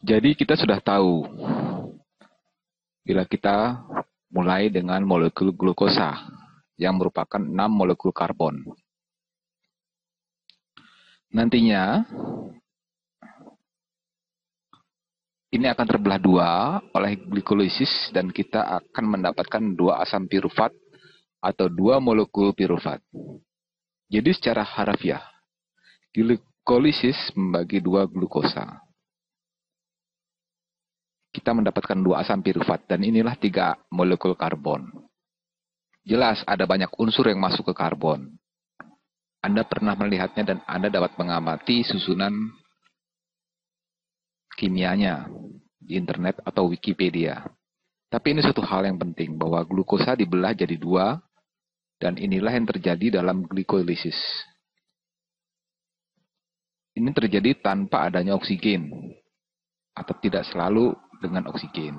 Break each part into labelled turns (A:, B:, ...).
A: Jadi kita sudah tahu bila kita mulai dengan molekul glukosa yang merupakan 6 molekul karbon. Nantinya ini akan terbelah dua oleh glikolisis dan kita akan mendapatkan dua asam pirufat atau dua molekul pirufat. Jadi secara harafiah, glikolisis membagi dua glukosa. Kita mendapatkan dua asam pirufat dan inilah tiga molekul karbon. Jelas ada banyak unsur yang masuk ke karbon. Anda pernah melihatnya dan Anda dapat mengamati susunan kimianya di internet atau Wikipedia. Tapi ini suatu hal yang penting bahwa glukosa dibelah jadi dua dan inilah yang terjadi dalam glikolisis. Ini terjadi tanpa adanya oksigen atau tidak selalu dengan oksigen.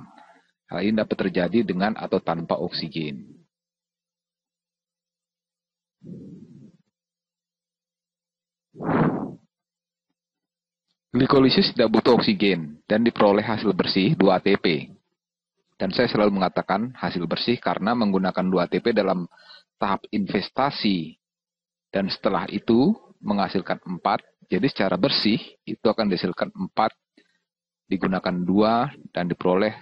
A: Hal ini dapat terjadi dengan atau tanpa oksigen. Glikolisis tidak butuh oksigen dan diperoleh hasil bersih 2 ATP. Dan saya selalu mengatakan hasil bersih karena menggunakan 2 ATP dalam tahap investasi. Dan setelah itu menghasilkan 4. Jadi secara bersih itu akan dihasilkan 4 digunakan 2 dan diperoleh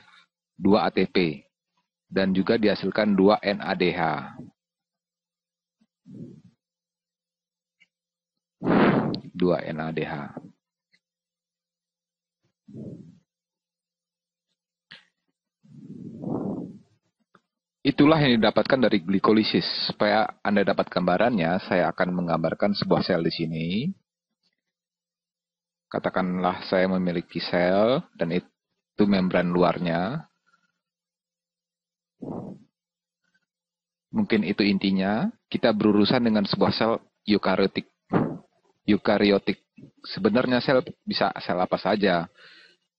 A: 2 ATP. Dan juga dihasilkan 2 NADH. Dua NADH. Itulah yang didapatkan dari glikolisis. Supaya Anda dapat gambarannya, saya akan menggambarkan sebuah sel di sini. Katakanlah saya memiliki sel dan itu membran luarnya. Mungkin itu intinya. Kita berurusan dengan sebuah sel eukariotik. Sebenarnya sel bisa sel apa saja.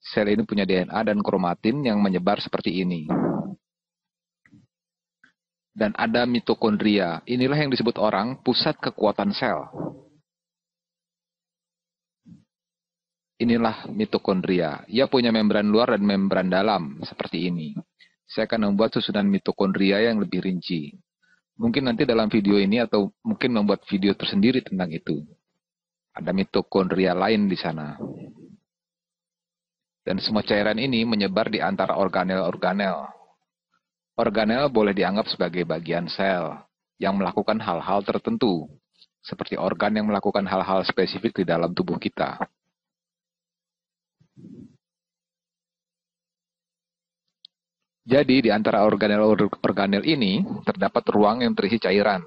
A: Sel ini punya DNA dan kromatin yang menyebar seperti ini. Dan ada mitokondria. Inilah yang disebut orang pusat kekuatan sel. Inilah mitokondria. Ia punya membran luar dan membran dalam, seperti ini. Saya akan membuat susunan mitokondria yang lebih rinci. Mungkin nanti dalam video ini atau mungkin membuat video tersendiri tentang itu. Ada mitokondria lain di sana. Dan semua cairan ini menyebar di antara organel-organel. Organel boleh dianggap sebagai bagian sel yang melakukan hal-hal tertentu, seperti organ yang melakukan hal-hal spesifik di dalam tubuh kita. Jadi, di antara organel-organel ini terdapat ruang yang terisi cairan.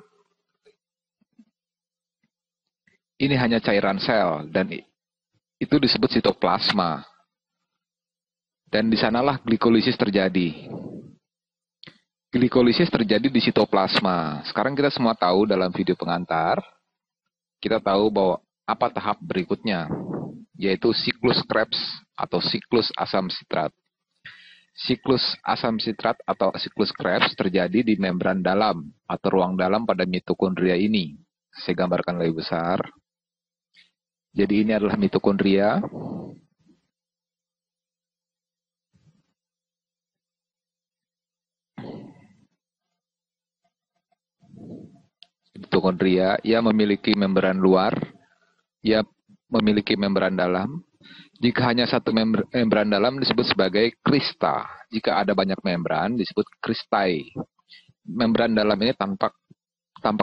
A: Ini hanya cairan sel, dan itu disebut sitoplasma. Dan di sanalah glikolisis terjadi. Glikolisis terjadi di sitoplasma. Sekarang kita semua tahu dalam video pengantar, kita tahu bahwa apa tahap berikutnya, yaitu siklus Krebs atau siklus asam sitrat. Siklus asam sitrat atau siklus Krebs terjadi di membran dalam atau ruang dalam pada mitokondria ini. Saya gambarkan lebih besar. Jadi ini adalah mitokondria. Mitokondria, ia memiliki membran luar, ia memiliki membran dalam. Jika hanya satu membran dalam disebut sebagai krista. Jika ada banyak membran disebut kristai. Membran dalam ini tampak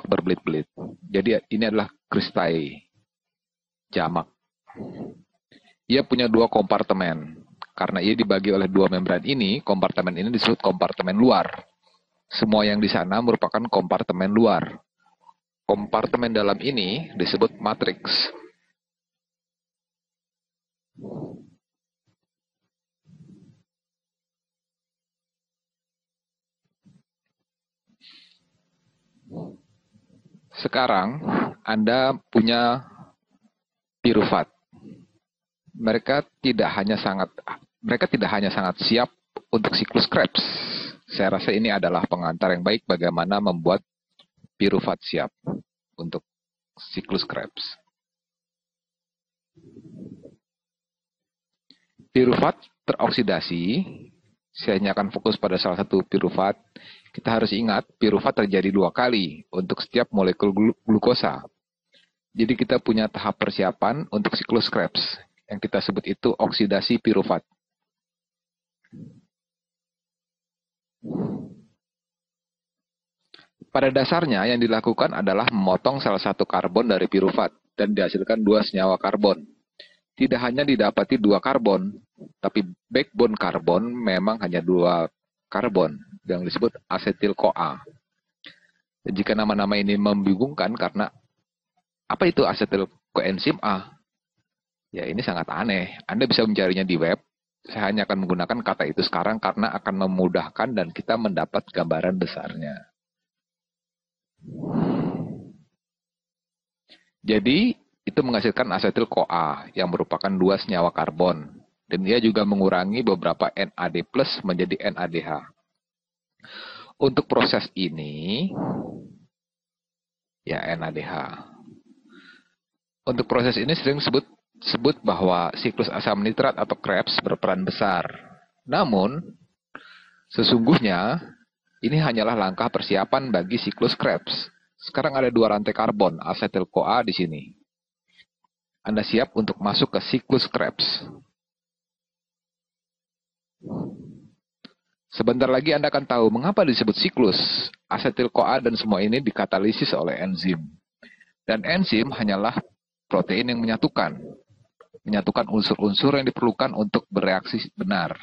A: berbelit-belit. Jadi ini adalah kristai. Jamak. Ia punya dua kompartemen. Karena ia dibagi oleh dua membran ini, kompartemen ini disebut kompartemen luar. Semua yang di sana merupakan kompartemen luar. Kompartemen dalam ini disebut matriks. Sekarang Anda punya pirufat. Mereka tidak hanya sangat siap untuk siklus Krebs. Saya rasa ini adalah pengantar yang baik bagaimana membuat pirufat siap untuk siklus Krebs. Pirufat teroksidasi. Saya hanya akan fokus pada salah satu pirufat. Kita harus ingat, pirufat terjadi 2 kali untuk setiap molekul glukosa. Jadi kita punya tahap persiapan untuk siklus Krebs. Yang kita sebut itu oksidasi pirufat. Pada dasarnya yang dilakukan adalah memotong salah satu karbon dari pirufat dan dihasilkan 2 senyawa karbon. Tidak hanya didapati 2 karbon, tapi backbone karbon memang hanya 2 karbon yang disebut asetil-CoA. Dan jika nama-nama ini membingungkan karena apa itu asetil koenzim A? Ya ini sangat aneh. Anda bisa mencarinya di web. Saya hanya akan menggunakan kata itu sekarang karena akan memudahkan dan kita mendapat gambaran besarnya. Jadi itu menghasilkan asetil-CoA yang merupakan 2 senyawa karbon. Dan ia juga mengurangi beberapa NAD+ menjadi NADH. Untuk proses ini, ya NADH. Untuk proses ini sering disebut bahwa siklus asam nitrat atau Krebs berperan besar. Namun, sesungguhnya ini hanyalah langkah persiapan bagi siklus Krebs. Sekarang ada 2 rantai karbon, asetil-CoA di sini. Anda siap untuk masuk ke siklus Krebs. Sebentar lagi Anda akan tahu mengapa disebut siklus. Asetil-CoA dan semua ini dikatalisis oleh enzim. Dan enzim hanyalah protein yang menyatukan unsur-unsur yang diperlukan untuk bereaksi benar.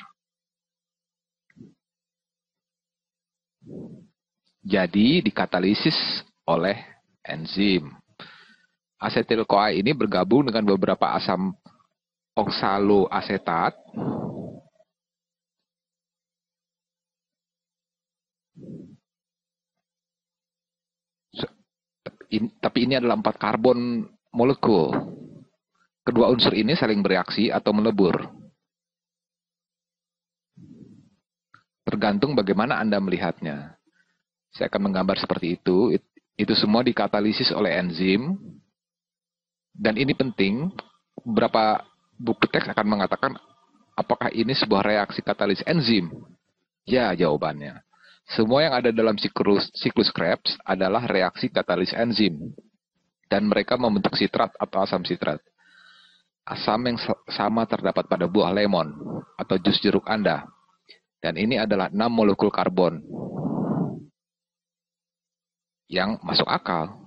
A: Jadi dikatalisis oleh enzim. Asetil-CoA ini bergabung dengan beberapa asam oksaloasetat tapi ini adalah 4 karbon molekul. Kedua unsur ini saling bereaksi atau melebur. Tergantung bagaimana Anda melihatnya. Saya akan menggambar seperti itu. Itu semua dikatalisis oleh enzim. Dan ini penting, beberapa buku teks akan mengatakan, apakah ini sebuah reaksi katalis enzim? Ya, jawabannya. Semua yang ada dalam siklus Krebs adalah reaksi katalis enzim. Dan mereka membentuk sitrat atau asam sitrat. Asam yang sama terdapat pada buah lemon atau jus jeruk Anda. Dan ini adalah 6 molekul karbon. Yang masuk akal.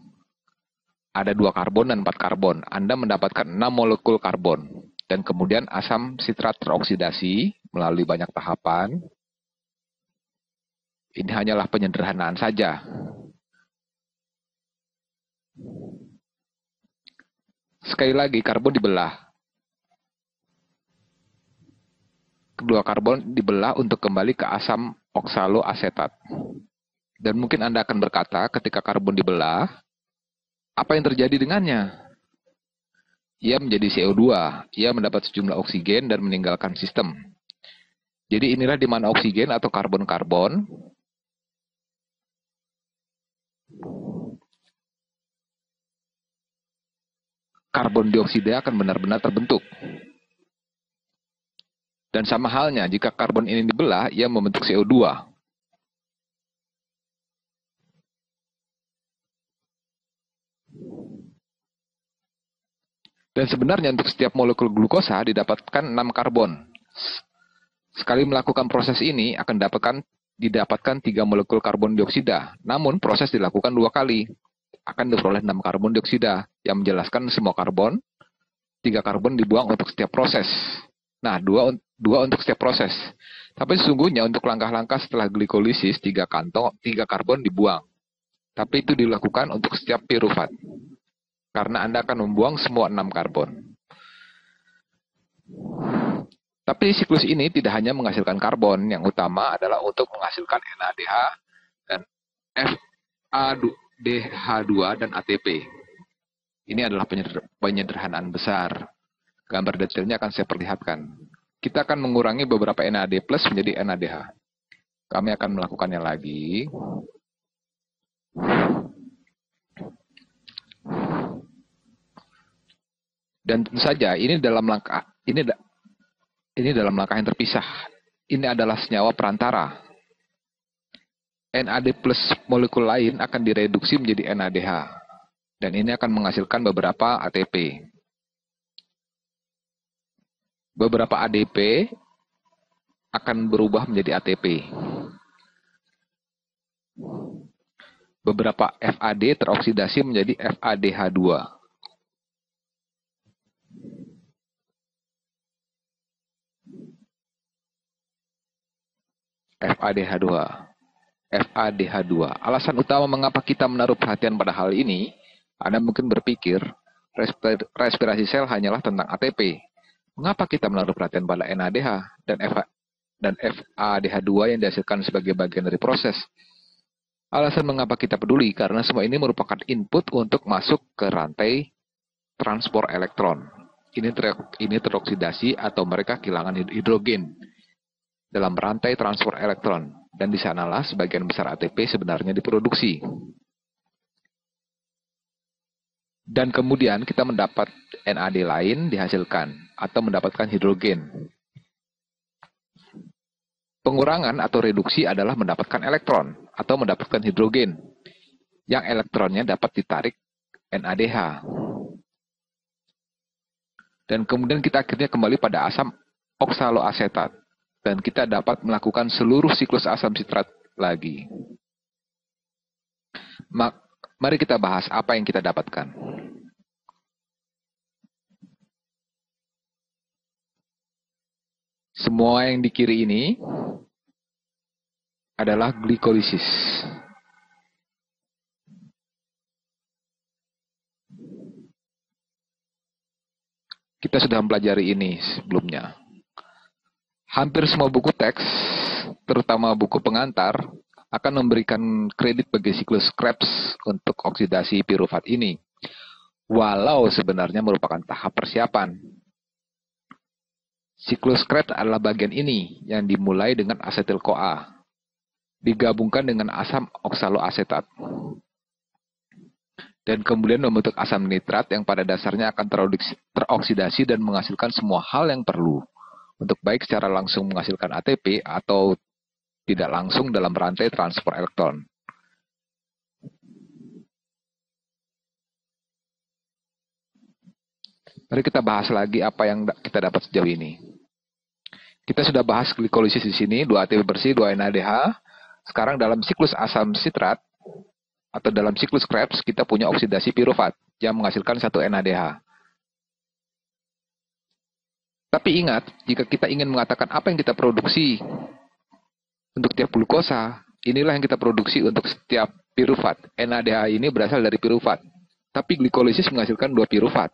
A: Ada 2 karbon dan 4 karbon. Anda mendapatkan 6 molekul karbon. Dan kemudian asam sitrat teroksidasi melalui banyak tahapan. Ini hanyalah penyederhanaan saja. Sekali lagi, karbon dibelah. Kedua karbon dibelah untuk kembali ke asam oksaloasetat. Dan mungkin Anda akan berkata, ketika karbon dibelah, apa yang terjadi dengannya? Ia menjadi CO2. Ia mendapat sejumlah oksigen dan meninggalkan sistem. Jadi inilah di mana oksigen atau karbon-karbon karbon dioksida akan benar-benar terbentuk. Dan sama halnya, jika karbon ini dibelah, ia membentuk CO2. Dan sebenarnya untuk setiap molekul glukosa didapatkan 6 karbon. Sekali melakukan proses ini akan didapatkan 3 molekul karbon dioksida. Namun proses dilakukan 2 kali. Akan diperoleh 6 karbon dioksida yang menjelaskan semua karbon, 3 karbon dibuang untuk setiap proses. Nah, 2 untuk setiap proses. Tapi sesungguhnya untuk langkah-langkah setelah glikolisis 3 karbon dibuang. Tapi itu dilakukan untuk setiap pirufat. Karena Anda akan membuang semua 6 karbon. Tapi siklus ini tidak hanya menghasilkan karbon, yang utama adalah untuk menghasilkan NADH dan FADH2 dan ATP. Ini adalah penyederhanaan besar. Gambar detailnya akan saya perlihatkan. Kita akan mengurangi beberapa NAD+ menjadi NADH. Kami akan melakukannya lagi. Dan tentu saja ini dalam langkah Ini dalam langkah yang terpisah. Ini adalah senyawa perantara. NAD plus molekul lain akan direduksi menjadi NADH. Dan ini akan menghasilkan beberapa ATP. Beberapa ADP akan berubah menjadi ATP. Beberapa FAD teroksidasi menjadi FADH2. FADH2. FADH2. Alasan utama mengapa kita menaruh perhatian pada hal ini, Anda mungkin berpikir, respirasi sel hanyalah tentang ATP. Mengapa kita menaruh perhatian pada NADH dan FADH2 yang dihasilkan sebagai bagian dari proses? Alasan mengapa kita peduli, karena semua ini merupakan input untuk masuk ke rantai transport elektron. Ini teroksidasi atau mereka kehilangan hidrogen dalam rantai transport elektron. Dan di sanalah sebagian besar ATP sebenarnya diproduksi. Dan kemudian kita mendapat NAD lain dihasilkan atau mendapatkan hidrogen. Pengurangan atau reduksi adalah mendapatkan elektron atau mendapatkan hidrogen yang elektronnya dapat ditarik NADH. Dan kemudian kita akhirnya kembali pada asam oksaloasetat. Dan kita dapat melakukan seluruh siklus asam sitrat lagi. Mari kita bahas apa yang kita dapatkan. Semua yang di kiri ini adalah glikolisis. Kita sudah mempelajari ini sebelumnya. Hampir semua buku teks, terutama buku pengantar, akan memberikan kredit bagi siklus Krebs untuk oksidasi pirufat ini. Walau sebenarnya merupakan tahap persiapan. Siklus Krebs adalah bagian ini yang dimulai dengan asetil-CoA, digabungkan dengan asam oksaloasetat, dan kemudian membentuk asam nitrat yang pada dasarnya akan teroksidasi dan menghasilkan semua hal yang perlu untuk baik secara langsung menghasilkan ATP atau tidak langsung dalam rantai transport elektron. Mari kita bahas lagi apa yang kita dapat sejauh ini. Kita sudah bahas glikolisis di sini, 2 ATP bersih, 2 NADH. Sekarang dalam siklus asam sitrat atau dalam siklus Krebs kita punya oksidasi pirufat yang menghasilkan 1 NADH. Tapi ingat, jika kita ingin mengatakan apa yang kita produksi untuk tiap glukosa, inilah yang kita produksi untuk setiap pirufat. NADH ini berasal dari pirufat. Tapi glikolisis menghasilkan 2 pirufat.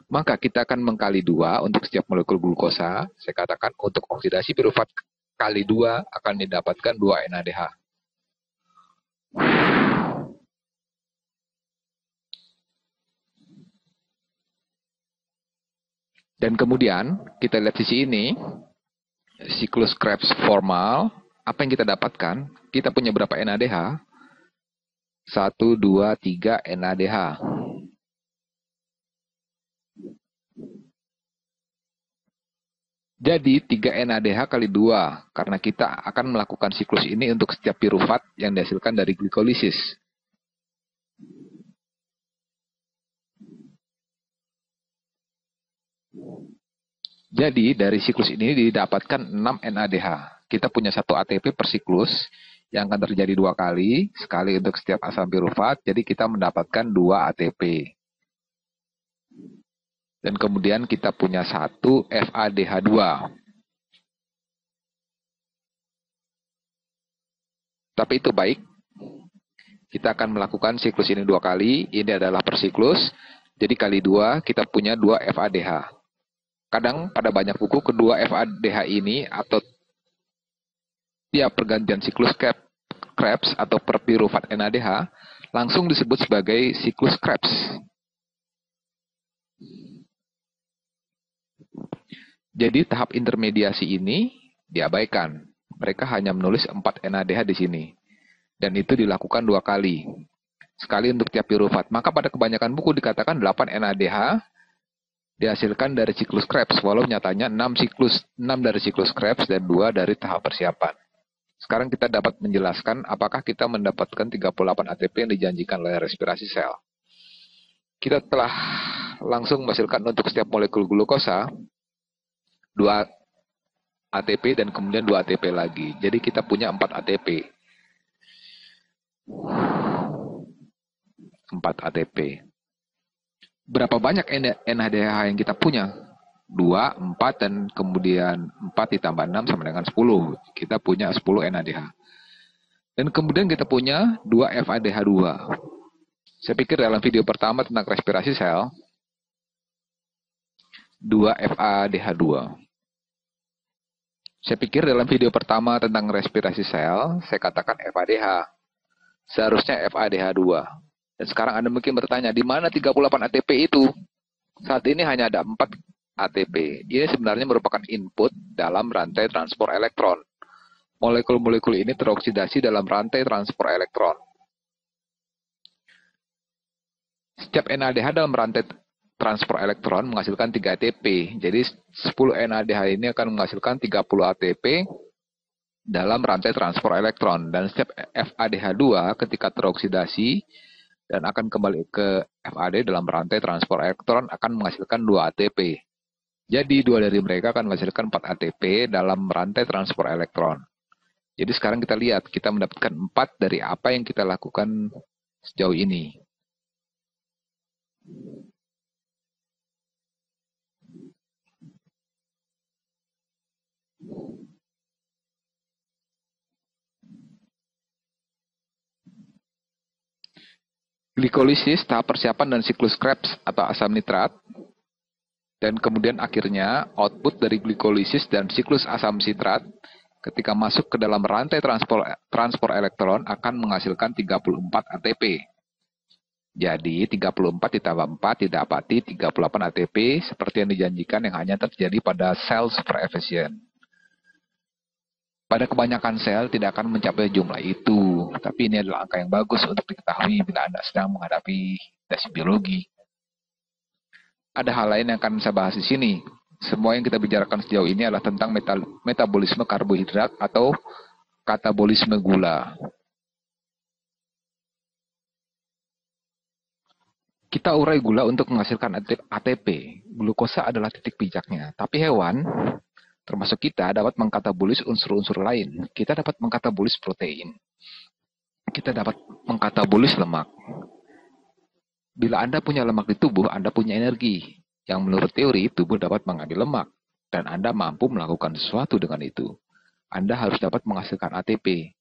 A: Maka kita akan mengkali 2 untuk setiap molekul glukosa. Saya katakan untuk oksidasi pirufat kali 2 akan didapatkan 2 NADH. Dan kemudian kita lihat sisi ini, siklus Krebs formal, apa yang kita dapatkan? Kita punya berapa NADH? 1, 2, 3 NADH. Jadi 3 NADH kali 2, karena kita akan melakukan siklus ini untuk setiap pirufat yang dihasilkan dari glikolisis. Jadi dari siklus ini didapatkan 6 NADH. Kita punya 1 ATP per siklus yang akan terjadi 2 kali, sekali untuk setiap asam pirufat, jadi kita mendapatkan 2 ATP. Dan kemudian kita punya 1 FADH2. Tapi itu baik. Kita akan melakukan siklus ini 2 kali, ini adalah per siklus, jadi kali 2 kita punya 2 FADH. Kadang pada banyak buku kedua FADH ini atau tiap pergantian siklus Krebs atau per pirufat NADH langsung disebut sebagai siklus Krebs. Jadi tahap intermediasi ini diabaikan. Mereka hanya menulis 4 NADH di sini. Dan itu dilakukan 2 kali. Sekali untuk tiap pirufat. Maka pada kebanyakan buku dikatakan 8 NADH dihasilkan dari siklus Krebs, walau nyatanya 6 dari siklus Krebs dan 2 dari tahap persiapan. Sekarang kita dapat menjelaskan apakah kita mendapatkan 38 ATP yang dijanjikan oleh respirasi sel. Kita telah langsung menghasilkan untuk setiap molekul glukosa 2 ATP dan kemudian 2 ATP lagi. Jadi kita punya 4 ATP. 4 ATP. Berapa banyak NADH yang kita punya? 2, 4, dan kemudian 4 ditambah 6 sama dengan 10. Kita punya 10 NADH. Dan kemudian kita punya 2 FADH2. Saya pikir dalam video pertama tentang respirasi sel, 2 FADH2. Saya pikir dalam video pertama tentang respirasi sel, saya katakan FADH. Seharusnya FADH2. Dan sekarang Anda mungkin bertanya, di mana 38 ATP itu? Saat ini hanya ada 4 ATP. Ini sebenarnya merupakan input dalam rantai transport elektron. Molekul-molekul ini teroksidasi dalam rantai transport elektron. Setiap NADH dalam rantai transport elektron menghasilkan 3 ATP. Jadi 10 NADH ini akan menghasilkan 30 ATP dalam rantai transport elektron. Dan setiap FADH2 ketika teroksidasi dan akan kembali ke FAD dalam rantai transport elektron akan menghasilkan 2 ATP. Jadi 2 dari mereka akan menghasilkan 4 ATP dalam rantai transport elektron. Jadi sekarang kita lihat, kita mendapatkan 4 dari apa yang kita lakukan sejauh ini. Glikolisis, tahap persiapan dan siklus Krebs atau asam nitrat. Dan kemudian akhirnya output dari glikolisis dan siklus asam sitrat ketika masuk ke dalam rantai transport elektron akan menghasilkan 34 ATP. Jadi 34 ditambah 4 didapati 38 ATP seperti yang dijanjikan yang hanya terjadi pada sel super efisien. Pada kebanyakan sel tidak akan mencapai jumlah itu, tapi ini adalah angka yang bagus untuk diketahui bila Anda sedang menghadapi tes biologi. Ada hal lain yang akan saya bahas di sini. Semua yang kita bicarakan sejauh ini adalah tentang metabolisme karbohidrat atau katabolisme gula. Kita urai gula untuk menghasilkan ATP. Glukosa adalah titik pijaknya, tapi hewan termasuk kita dapat mengkatabolis unsur-unsur lain. Kita dapat mengkatabolis protein. Kita dapat mengkatabolis lemak. Bila Anda punya lemak di tubuh, Anda punya energi. Yang menurut teori, tubuh dapat mengambil lemak. Dan Anda mampu melakukan sesuatu dengan itu. Anda harus dapat menghasilkan ATP.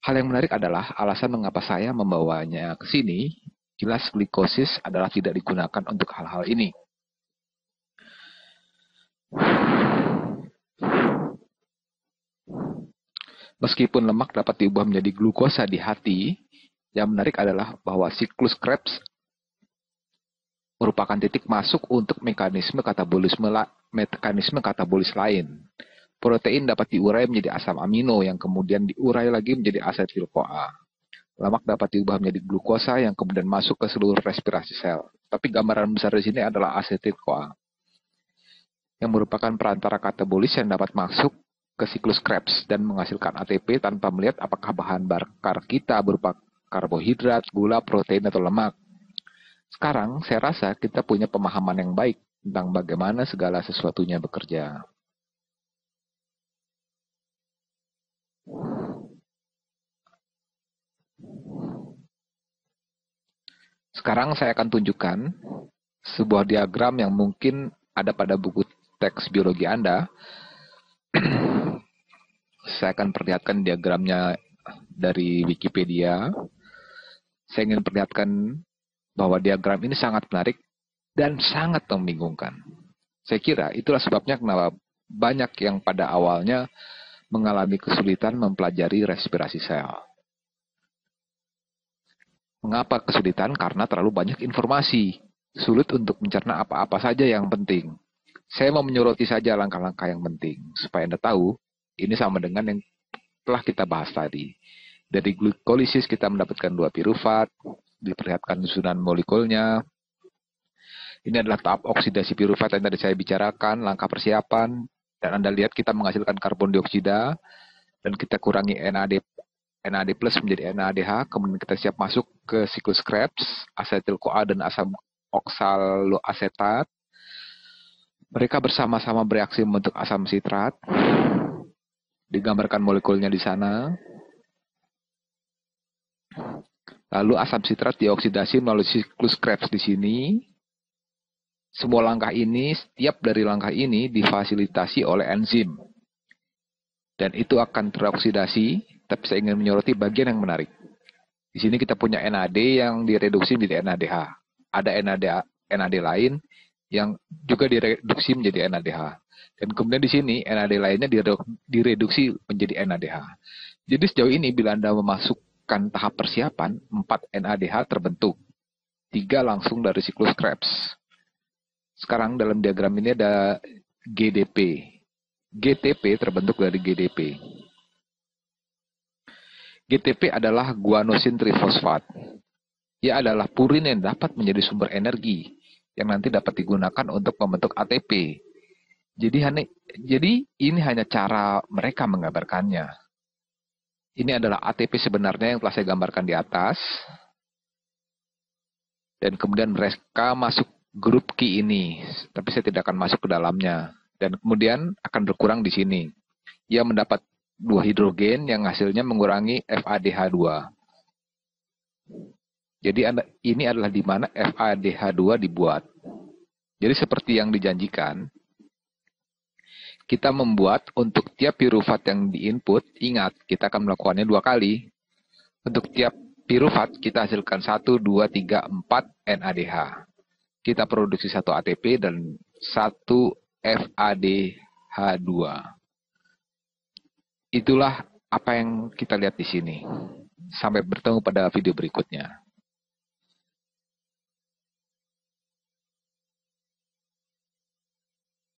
A: Hal yang menarik adalah alasan mengapa saya membawanya ke sini. Jelas glikosis adalah tidak digunakan untuk hal-hal ini. Meskipun lemak dapat diubah menjadi glukosa di hati, yang menarik adalah bahwa siklus Krebs merupakan titik masuk untuk mekanisme katabolis lain. Protein dapat diurai menjadi asam amino yang kemudian diurai lagi menjadi asetil-CoA. Lemak dapat diubah menjadi glukosa yang kemudian masuk ke seluruh respirasi sel. Tapi gambaran besar di sini adalah asetil-CoA yang merupakan perantara katabolis yang dapat masuk ke siklus Krebs dan menghasilkan ATP tanpa melihat apakah bahan bakar kita berupa karbohidrat, gula, protein, atau lemak. Sekarang, saya rasa kita punya pemahaman yang baik tentang bagaimana segala sesuatunya bekerja. Sekarang saya akan tunjukkan sebuah diagram yang mungkin ada pada buku teks biologi Anda. Saya akan perlihatkan diagramnya dari Wikipedia. Saya ingin perlihatkan bahwa diagram ini sangat menarik dan sangat membingungkan. Saya kira itulah sebabnya kenapa banyak yang pada awalnya mengalami kesulitan mempelajari respirasi sel. Mengapa kesulitan? Karena terlalu banyak informasi. Sulit untuk mencerna apa-apa saja yang penting. Saya mau menyoroti saja langkah-langkah yang penting, supaya Anda tahu, ini sama dengan yang telah kita bahas tadi. Dari glikolisis kita mendapatkan 2 pirufat, diperlihatkan susunan molekulnya. Ini adalah tahap oksidasi piruvat yang tadi saya bicarakan, langkah persiapan, dan Anda lihat kita menghasilkan karbon dioksida, dan kita kurangi NAD plus menjadi NADH, kemudian kita siap masuk ke siklus Krebs, asetil-CoA dan asam oksaloasetat. Mereka bersama-sama bereaksi membentuk asam sitrat. Digambarkan molekulnya di sana. Lalu asam sitrat dioksidasi melalui siklus Krebs di sini. Semua langkah ini, setiap dari langkah ini difasilitasi oleh enzim. Dan itu akan teroksidasi, tapi saya ingin menyoroti bagian yang menarik. Di sini kita punya NAD yang direduksi menjadi NADH. Ada NAD lain yang juga direduksi menjadi NADH. Dan kemudian di sini NAD lainnya direduksi menjadi NADH. Jadi sejauh ini bila Anda memasukkan tahap persiapan, 4 NADH terbentuk. 3 langsung dari siklus Krebs. Sekarang dalam diagram ini ada GDP. GTP terbentuk dari GDP. GTP adalah guanosin trifosfat. Ia adalah purin yang dapat menjadi sumber energi yang nanti dapat digunakan untuk membentuk ATP. Jadi ini hanya cara mereka menggambarkannya. Ini adalah ATP sebenarnya yang telah saya gambarkan di atas. Dan kemudian mereka masuk grup Q ini, tapi saya tidak akan masuk ke dalamnya. Dan kemudian akan berkurang di sini. Ia mendapat 2 hidrogen yang hasilnya mengurangi FADH2. Jadi ini adalah di mana FADH2 dibuat. Jadi seperti yang dijanjikan, kita membuat untuk tiap piruvat yang diinput, ingat kita akan melakukannya 2 kali. Untuk tiap piruvat kita hasilkan 1, 2, 3, 4 NADH. Kita produksi 1 ATP dan 1 FADH2. Itulah apa yang kita lihat di sini. Sampai bertemu pada video berikutnya.